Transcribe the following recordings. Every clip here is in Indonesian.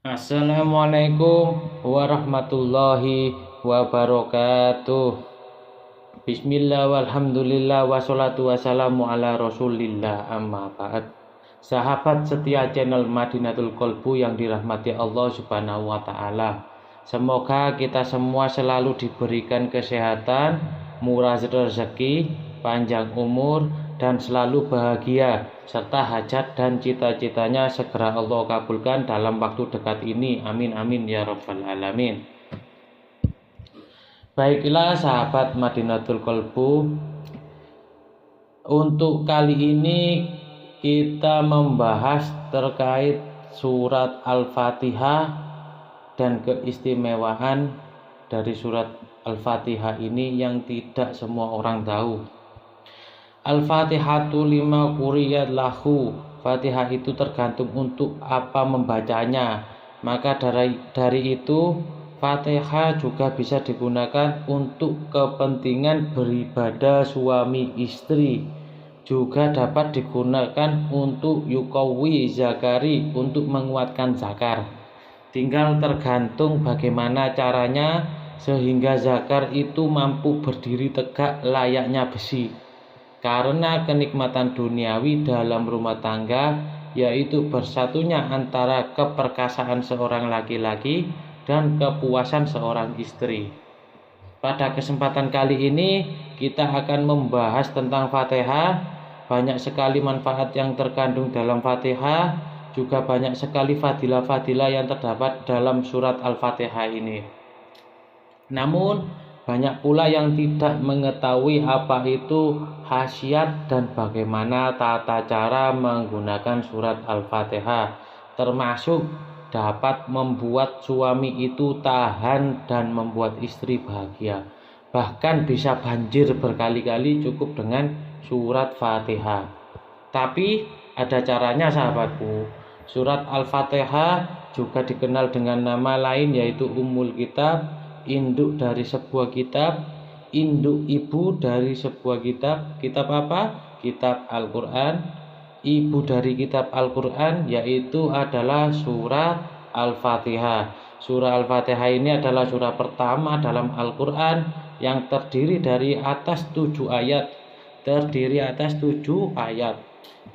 Assalamualaikum warahmatullahi wabarakatuh. Bismillah walhamdulillah wassalatu wassalamu ala rasulillah amma ba'd. Sahabat setia channel Madinatul Qalbu yang dirahmati Allah subhanahu wa ta'ala, semoga kita semua selalu diberikan kesehatan, murah rezeki, panjang umur, dan selalu bahagia, serta hajat dan cita-citanya segera Allah kabulkan dalam waktu dekat ini. Amin amin ya rabbal alamin. Baiklah sahabat Madinatul Qalbu, untuk kali ini kita membahas terkait surat Al-Fatihah dan keistimewaan dari surat Al-Fatihah ini yang tidak semua orang tahu. Al-Fatihatu lima quriyat lahu. Fatihah itu tergantung untuk apa membacanya. Maka dari itu Fatihah juga bisa digunakan untuk kepentingan beribadah suami istri. Juga dapat digunakan untuk yukawi zakari, untuk menguatkan zakar. Tinggal tergantung bagaimana caranya sehingga zakar itu mampu berdiri tegak layaknya besi. Karena kenikmatan duniawi dalam rumah tangga, yaitu bersatunya antara keperkasaan seorang laki-laki dan kepuasan seorang istri. Pada kesempatan kali ini kita akan membahas tentang Fatihah. Banyak sekali manfaat yang terkandung dalam Fatihah, juga banyak sekali fadilah-fadilah yang terdapat dalam surat Al-Fatihah ini. Namun banyak pula yang tidak mengetahui apa itu khasiat dan bagaimana tata cara menggunakan surat Al-Fatihah, termasuk dapat membuat suami itu tahan dan membuat istri bahagia. Bahkan bisa banjir berkali-kali cukup dengan surat Fatihah. Tapi ada caranya sahabatku. Surat Al-Fatihah juga dikenal dengan nama lain yaitu Ummul Kitab, induk dari sebuah kitab, induk ibu dari sebuah kitab. Kitab apa? Kitab Al-Quran. Ibu dari kitab Al-Quran yaitu adalah surah Al-Fatihah. Surah Al-Fatihah ini adalah surah pertama dalam Al-Quran yang terdiri dari atas 7 ayat.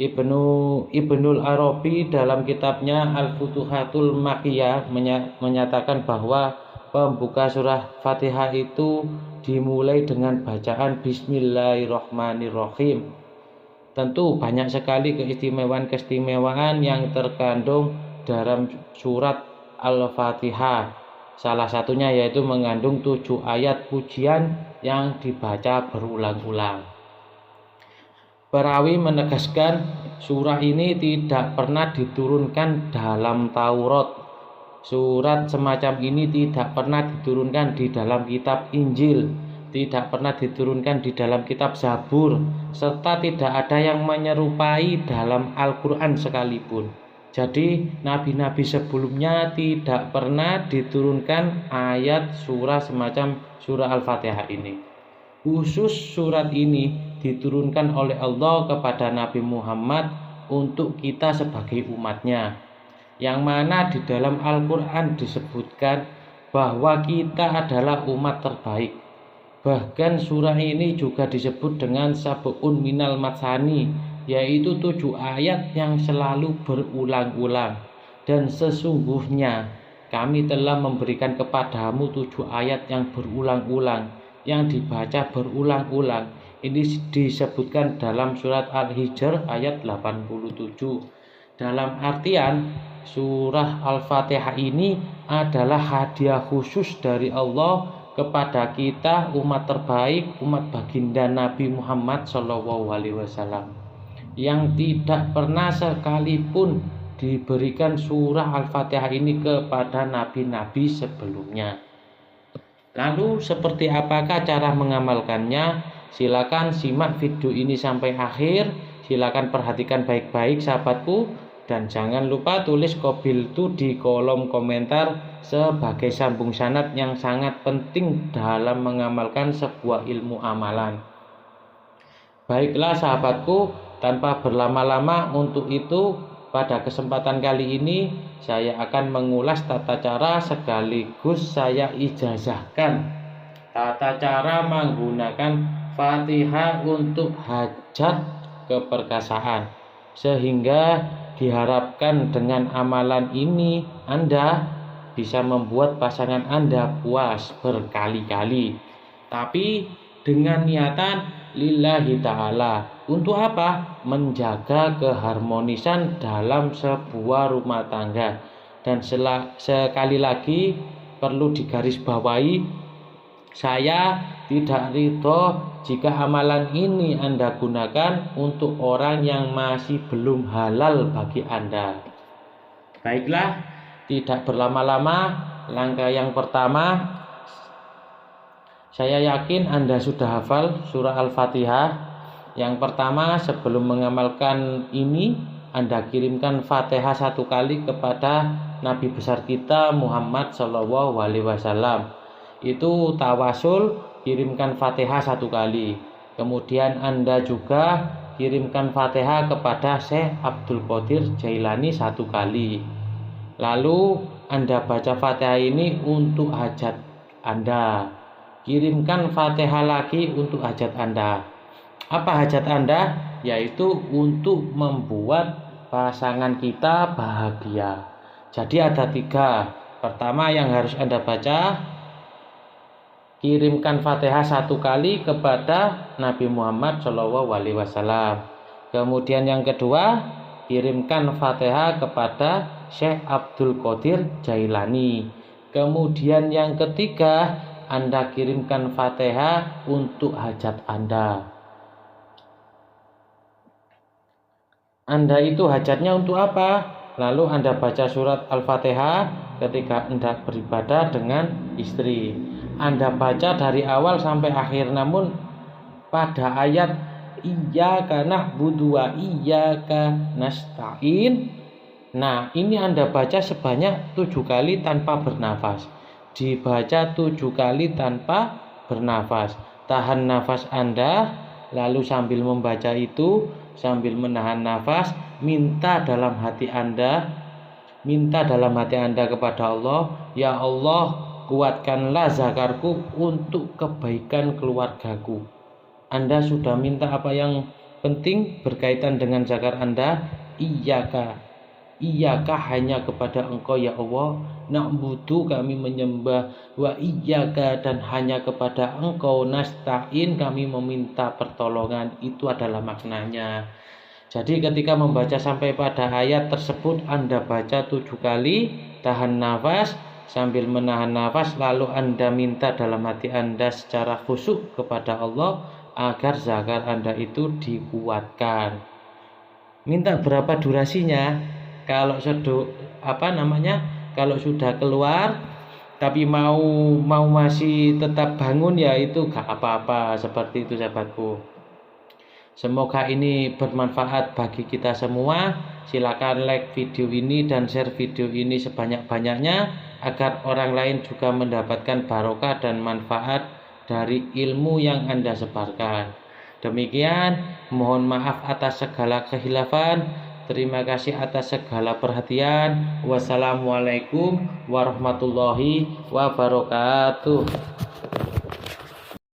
Ibnul Arabi dalam kitabnya Al-Futuhatul Makkiyah menyatakan bahwa pembuka surah Fatihah itu dimulai dengan bacaan Bismillahirrahmanirrahim. Tentu banyak sekali keistimewaan yang terkandung dalam surat Al-Fatihah. Salah satunya yaitu mengandung 7 ayat pujian yang dibaca berulang-ulang. Perawi menegaskan surah ini tidak pernah diturunkan dalam Taurat. Surat semacam ini tidak pernah diturunkan di dalam kitab Injil, tidak pernah diturunkan di dalam kitab Zabur, serta tidak ada yang menyerupai dalam Al-Quran sekalipun. Jadi nabi-nabi sebelumnya tidak pernah diturunkan ayat surah semacam surah Al-Fatihah ini. Khusus surat ini diturunkan oleh Allah kepada Nabi Muhammad untuk kita sebagai umatnya, yang mana di dalam Al-Quran disebutkan bahwa kita adalah umat terbaik. Bahkan surah ini juga disebut dengan sab'un minal matsani, yaitu 7 ayat yang selalu berulang-ulang. Dan sesungguhnya kami telah memberikan kepadamu 7 ayat yang berulang-ulang, yang dibaca berulang-ulang. Ini disebutkan dalam surat Al-Hijr ayat 87. Dalam artian surah Al-Fatihah ini adalah hadiah khusus dari Allah kepada kita umat terbaik, umat baginda Nabi Muhammad SAW, yang tidak pernah sekalipun diberikan surah Al-Fatihah ini kepada nabi-nabi sebelumnya. Lalu seperti apakah cara mengamalkannya? Silakan simak video ini sampai akhir. Silakan perhatikan baik-baik sahabatku. Dan jangan lupa tulis qabiltu di kolom komentar sebagai sambung sanad yang sangat penting dalam mengamalkan sebuah ilmu amalan. Baiklah sahabatku, tanpa berlama-lama untuk itu pada kesempatan kali ini saya akan mengulas tata cara sekaligus saya ijazahkan tata cara menggunakan Fatihah untuk hajat keperkasaan, sehingga diharapkan dengan amalan ini Anda bisa membuat pasangan Anda puas berkali-kali, tapi dengan niatan lillahi ta'ala. Untuk apa? Menjaga keharmonisan dalam sebuah rumah tangga. Dan sekali lagi perlu digarisbawahi, saya tidak ridho jika amalan ini Anda gunakan untuk orang yang masih belum halal bagi Anda. Baiklah, tidak berlama-lama, langkah yang pertama, saya yakin Anda sudah hafal surah Al-Fatihah. Yang pertama, sebelum mengamalkan ini, Anda kirimkan Fatihah 1 kali kepada Nabi besar kita Muhammad SAW. Itu tawasul, kirimkan Fatihah 1 kali. Kemudian Anda juga kirimkan Fatihah kepada Syekh Abdul Qadir Jailani 1 kali. Lalu Anda baca Fatihah ini untuk hajat Anda. Kirimkan Fatihah lagi untuk hajat Anda. Apa hajat Anda? Yaitu untuk membuat pasangan kita bahagia. Jadi ada 3. Pertama yang harus Anda baca, kirimkan Fatihah 1 kali kepada Nabi Muhammad SAW. Kemudian yang kedua, kirimkan Fatihah kepada Syekh Abdul Qadir Jailani. Kemudian yang ketiga, Anda kirimkan Fatihah untuk hajat Anda. Anda itu hajatnya untuk apa? Lalu Anda baca surat Al-Fatihah ketika Anda beribadah dengan istri. Anda baca dari awal sampai akhir, namun pada ayat iyyaka na'budu wa iyyaka nasta'in, nah ini Anda baca sebanyak 7 kali tanpa bernafas. Dibaca 7 kali tanpa bernafas. Tahan nafas Anda, lalu sambil membaca itu, sambil menahan nafas, minta dalam hati Anda kepada Allah, ya Allah, kuatkanlah zakarku untuk kebaikan keluargaku. Anda sudah minta apa yang penting berkaitan dengan zakar Anda? Iyaka hanya kepada Engkau ya Allah, na'budu kami menyembah, wa iyyaka dan hanya kepada Engkau nasta'in kami meminta pertolongan. Itu adalah maknanya. Jadi ketika membaca sampai pada ayat tersebut, Anda baca 7 kali, tahan nafas, sambil menahan nafas, lalu Anda minta dalam hati Anda secara khusyuk kepada Allah agar zakar Anda itu dikuatkan. Minta berapa durasinya? Kalau kalau sudah keluar tapi mau masih tetap bangun, ya itu gak apa-apa. Seperti itu sahabatku. Semoga ini bermanfaat bagi kita semua. Silakan like video ini dan share video ini sebanyak-banyaknya agar orang lain juga mendapatkan barokah dan manfaat dari ilmu yang Anda sebarkan. Demikian, mohon maaf atas segala khilafan. Terima kasih atas segala perhatian. Wassalamualaikum warahmatullahi wabarakatuh.